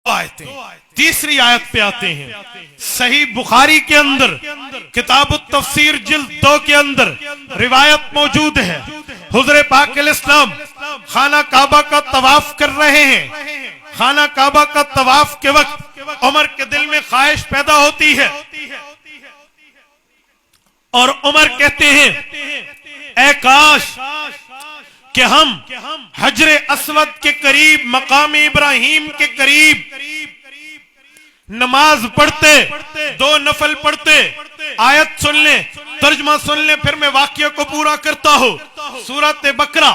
آیتیں تیسری آیت پہ آتے ہیں. صحیح بخاری کے اندر کتاب التفسیر جلد 2 کے اندر روایت موجود ہے. حضور پاک علیہ السلام خانہ کعبہ کا طواف کر رہے ہیں. خانہ کعبہ کا طواف کے وقت عمر کے دل میں خواہش پیدا ہوتی ہے اور عمر کہتے ہیں اے کاش کہ ہم حجر اسود کے قریب مقام ابراہیم کے قریب نماز پڑھتے, 2 نفل پڑھتے. آیت سن لیں, ترجمہ سن لیں, پھر میں واقعہ کو پورا کرتا ہوں. سورۃ بقرہ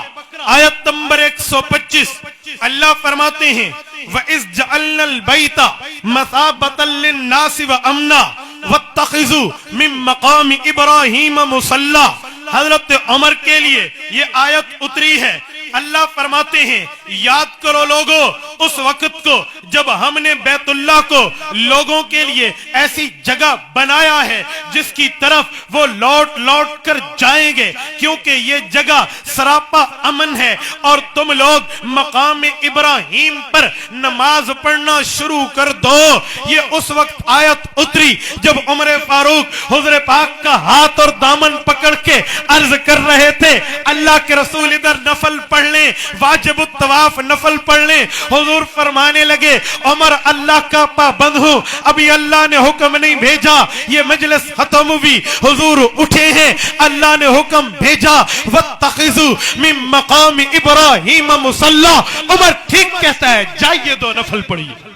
آیت نمبر 125 اللہ فرماتے ہیں وَإِذْ جَعَلْنَا الْبَيْتَ مَثَابَةً لِلنَّاسِ وَأَمْنًا وَاتَّخِذُوا مِن مَّقَامِ إِبْرَاهِيمَ مُصَلًّى. حضرت عمر کے لیے یہ آیت اتری ہے. اللہ فرماتے ہیں یاد کرو لوگوں اس وقت کو جب ہم نے بیت اللہ کو لوگوں کے لیے ایسی جگہ بنایا ہے جس کی طرف وہ لوٹ لوٹ کر جائیں گے, کیونکہ یہ جگہ سراپا امن ہے, اور تم لوگ مقام ابراہیم پر نماز پڑھنا شروع کر دو. یہ اس وقت آیت اتری جب عمر فاروق حضور پاک کا ہاتھ اور دامن پکڑ کے عرض کر رہے تھے اللہ کے رسول ادھر نفل پڑھ لیں, واجب الطواف نفل پڑھ لیں. حضور فرمانے لگے عمر اللہ کا پابند ہوں, ابھی اللہ نے حکم نہیں بھیجا. یہ مجلس ختم ہوئی, حضور اٹھے ہیں, اللہ نے حکم بھیجا وَاتَّخِذُوا مِن مَّقَامِ إِبْرَاهِيمَ مُصَلًّى. عمر ٹھیک کہتا ہے, جائیے 2 نفل پڑھیے.